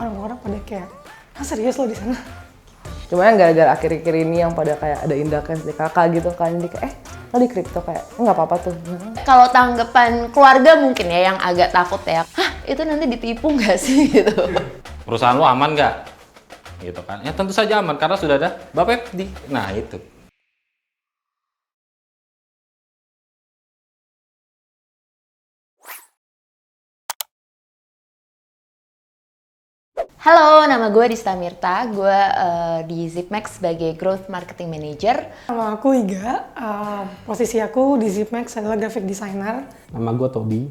orang-orang pada kayak, serius lo di sana? Cuma yang gara-gara akhir-akhir ini yang pada kayak ada Indah di kakak gitu kan, jadi kayak lo di kripto kayak nggak apa-apa tuh. Kalau tanggapan keluarga mungkin ya yang agak takut ya, itu nanti ditipu nggak sih gitu. Perusahaan lo aman nggak? Gitu kan? Ya tentu saja aman karena sudah ada Bapepti. Nah itu. Halo, nama gue Dista Mirta, gue di Zipmax sebagai Growth Marketing Manager. Nama aku Iga, posisi aku di Zipmax adalah graphic designer. Nama gue Tobi,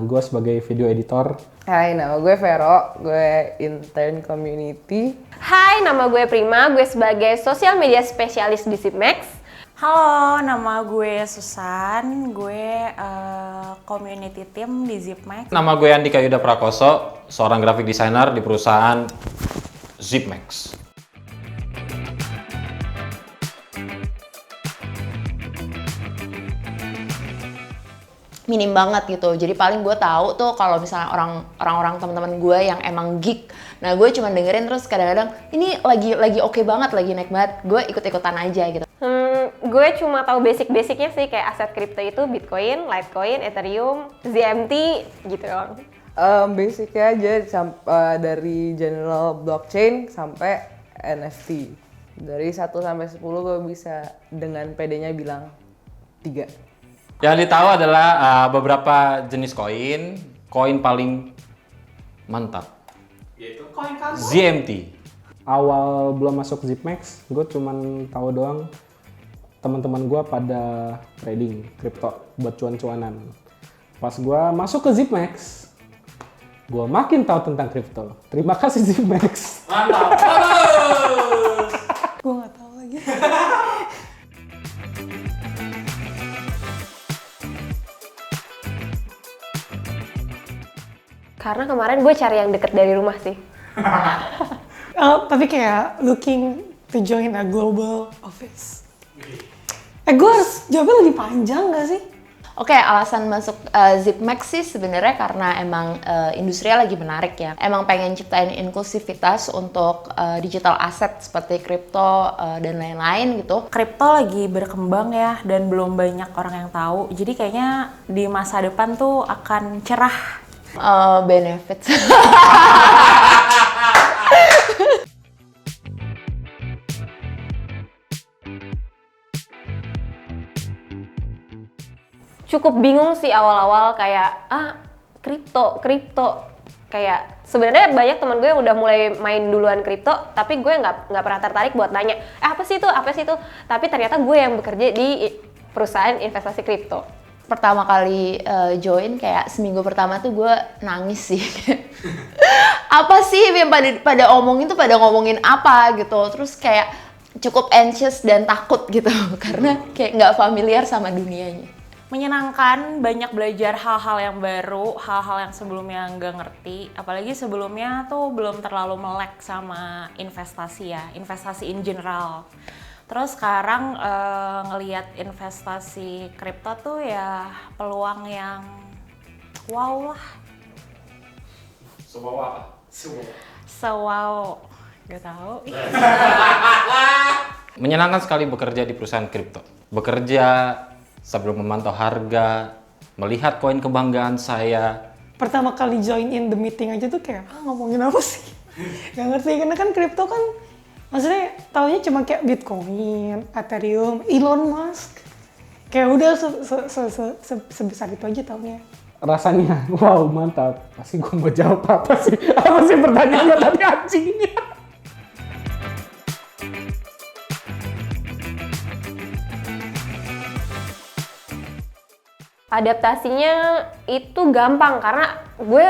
gue sebagai video editor. Hai, nama gue Vero, gue intern community. Hai, nama gue Prima, gue sebagai social media spesialis di Zipmax. Halo, nama gue Susan, gue community team di Zipmax. Nama gue Andika Yuda Prakoso, seorang graphic designer di perusahaan Zipmax. Minim banget gitu, jadi paling gue tahu tuh kalau misalnya orang-orang teman-teman gue yang emang geek, nah gue cuma dengerin terus kadang-kadang ini lagi oke banget, lagi naik banget, gue ikut-ikutan aja gitu. Gue cuma tahu basic-basicnya sih, kayak aset kripto itu Bitcoin, Litecoin, Ethereum, ZMT gitu doang. Basicnya aja dari general blockchain sampai NFT. Dari 1 sampai 10 gue bisa dengan PD-nya bilang 3. Yang ditahu adalah beberapa jenis koin. Koin paling mantap yaitu koin ZMT. Awal belum masuk Zipmax, gue cuman tahu doang teman-teman gue pada trading kripto buat cuan-cuanan. Pas gue masuk ke Zipmax, gue makin tahu tentang kripto. Terima kasih Zipmax. Mantap. Gue nggak tahu lagi. Karena kemarin gue cari yang deket dari rumah sih. Tapi kayak looking to join a global office. Gue harus jawabnya lebih panjang nggak sih? Oke, alasan masuk Zipmax sih sebenarnya karena emang industrinya lagi menarik ya. Emang pengen ciptain inklusivitas untuk digital asset seperti kripto dan lain-lain gitu. Kripto lagi berkembang ya, dan belum banyak orang yang tahu. Jadi kayaknya di masa depan tuh akan cerah. Benefits. Cukup bingung sih awal-awal kayak kripto kayak sebenarnya banyak teman gue yang udah mulai main duluan kripto, tapi gue nggak pernah tertarik buat nanya apa sih itu, tapi ternyata gue yang bekerja di perusahaan investasi kripto. Pertama kali join kayak seminggu pertama tuh gue nangis sih. Apa sih yang pada omongin tuh, pada ngomongin apa gitu, terus kayak cukup anxious dan takut gitu karena kayak nggak familiar sama dunianya. Menyenangkan, banyak belajar hal-hal yang baru, hal-hal yang sebelumnya nggak ngerti. Apalagi sebelumnya tuh belum terlalu melek sama investasi ya, investasi in general. Terus sekarang ngelihat investasi kripto tuh ya peluang yang wow lah. Sebuah apa? Wow, gak tahu. Menyenangkan sekali bekerja di perusahaan kripto. Bekerja sambil memantau harga, melihat koin kebanggaan saya. Pertama kali join in the meeting aja tuh kayak, ngomongin apa sih? Gak ngerti, karena kan kripto kan maksudnya taunya cuma kayak Bitcoin, Ethereum, Elon Musk. Kayak udah sebesar itu aja taunya. Rasanya, wow mantap. Pasti gue mau jawab apa sih? Apa sih pertanyaannya tadi anjingnya? Adaptasinya itu gampang karena gue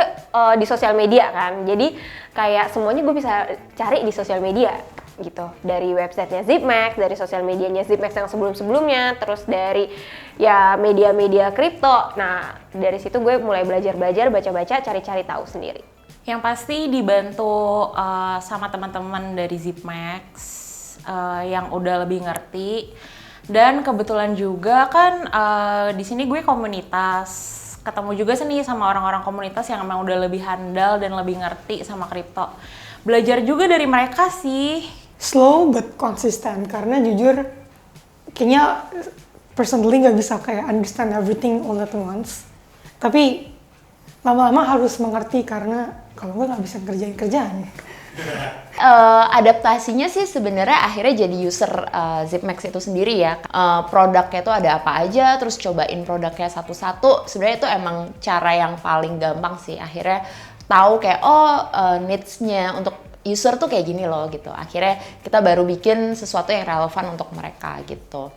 di sosial media kan, jadi kayak semuanya gue bisa cari di sosial media gitu, dari websitenya Zipmax, dari sosial medianya Zipmax yang sebelum-sebelumnya, terus dari ya media-media kripto. Nah dari situ gue mulai belajar, baca-baca, cari-cari tahu sendiri. Yang pasti dibantu sama teman-teman dari Zipmax yang udah lebih ngerti. Dan kebetulan juga kan di sini gue komunitas ketemu juga sih nih sama orang-orang komunitas yang emang udah lebih handal dan lebih ngerti sama kripto. Belajar juga dari mereka sih. Slow but konsisten, karena jujur kayaknya personally nggak bisa kayak understand everything all at once. Tapi lama-lama harus mengerti, karena kalau nggak bisa ngerjain kerjaan. Adaptasinya sih sebenarnya akhirnya jadi user Zipmax itu sendiri ya. Produknya itu ada apa aja, terus cobain produknya satu-satu. Sebenarnya itu emang cara yang paling gampang sih. Akhirnya tahu kayak needs-nya untuk user tuh kayak gini loh gitu. Akhirnya kita baru bikin sesuatu yang relevan untuk mereka gitu.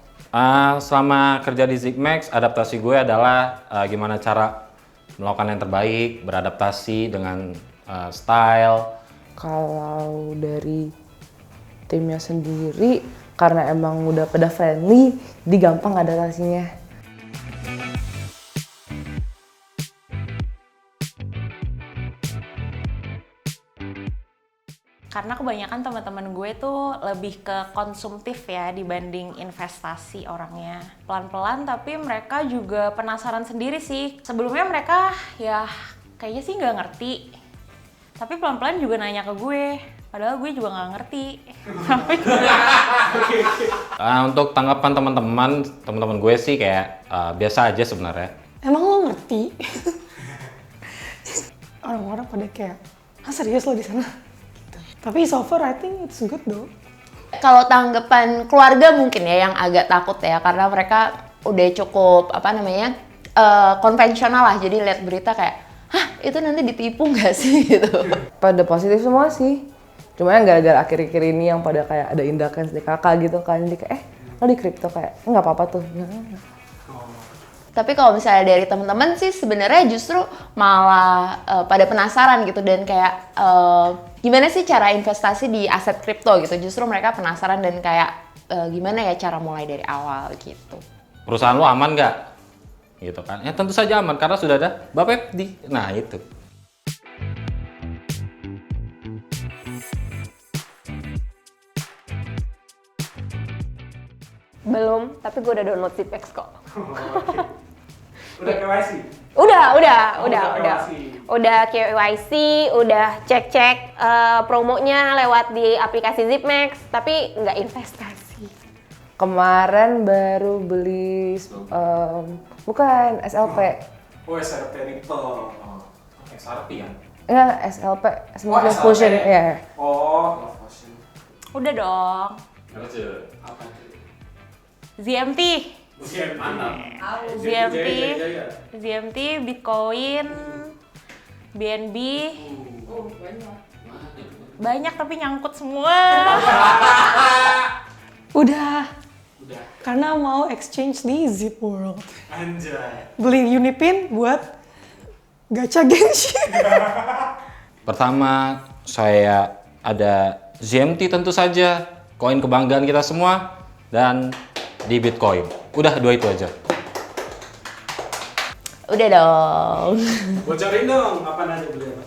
Selama kerja di Zipmax, adaptasi gue adalah gimana cara melakukan yang terbaik, beradaptasi dengan style. Kalau dari timnya sendiri, karena emang udah pada friendly, jadi gampang adaptasinya. Karena kebanyakan teman-teman gue tuh lebih ke konsumtif ya dibanding investasi orangnya. Pelan-pelan tapi mereka juga penasaran sendiri sih. Sebelumnya mereka ya kayaknya sih nggak ngerti. Tapi pelan-pelan juga nanya ke gue. Padahal gue juga nggak ngerti. Untuk tanggapan teman-teman gue sih kayak biasa aja sebenarnya. Emang lo ngerti? Orang-orang pada kayak, serius lo di sana? Gitu. Tapi so far I think it's good though. Kalau tanggapan keluarga mungkin ya yang agak takut ya, karena mereka udah cukup konvensional lah. Jadi lihat berita kayak, itu nanti ditipu nggak sih gitu. Pada positif semua sih. Cuma yang gara-gara akhir-akhir ini yang pada kayak ada indakan SDKK gitu kan. Jadi kayak, lo di kripto kayak, nggak apa-apa tuh. Tapi kalau misalnya dari teman-teman sih sebenarnya justru malah pada penasaran gitu, dan kayak gimana sih cara investasi di aset kripto gitu. Justru mereka penasaran dan kayak gimana ya cara mulai dari awal gitu. Perusahaan lo aman nggak? Gitu kan? Ya tentu saja aman karena sudah ada Bapepti. Nah itu. Belum, tapi gue udah download Zipmax kok. Udah KYC? Udah KYC, udah cek-cek promonya lewat di aplikasi Zipmax, tapi nggak investasi. Kemarin baru beli, bukan SLP. Oh, SRP Ripple. XRP ya? Ya, SLP, Smart SLP. Fusion. Ya. Oh, Fusion. Udah dong. Apa tuh? ZMT. Mantap. ZMT, Bitcoin, BNB. Banyak tapi nyangkut semua. Udah. Karena mau exchange di Zip World. Anjay. Beli Unipin buat gacha Genshin. Pertama saya ada ZMT tentu saja, koin kebanggaan kita semua, dan di Bitcoin. Udah dua itu aja. Udah dong. Bocorin dong, apa aja beli apa?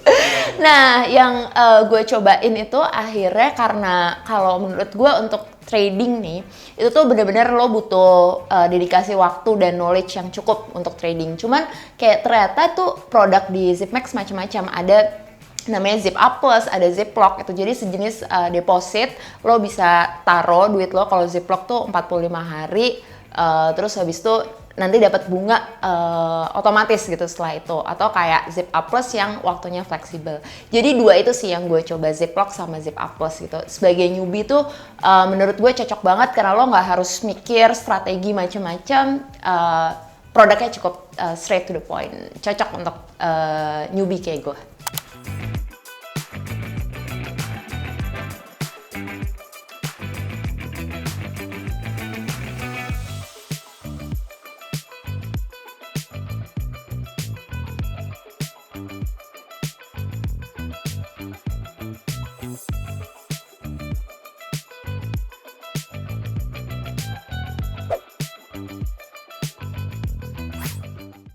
Nah, yang gue cobain itu akhirnya karena kalau menurut gue untuk trading nih, itu tuh bener-bener lo butuh dedikasi waktu dan knowledge yang cukup untuk trading. Cuman kayak ternyata tuh produk di Zipmax macam-macam. Ada namanya Zip Up Plus, ada Ziplock itu, jadi sejenis deposit. Lo bisa taruh duit lo, kalau Ziplock tuh 45 hari, terus habis itu nanti dapat bunga otomatis gitu setelah itu, atau kayak Zip Up Plus yang waktunya fleksibel. Jadi dua itu sih yang gue coba, Ziplock sama Zip Up Plus gitu. Sebagai newbie tuh menurut gue cocok banget karena lo nggak harus mikir strategi macam-macam. Produknya cukup straight to the point, cocok untuk newbie kayak gue.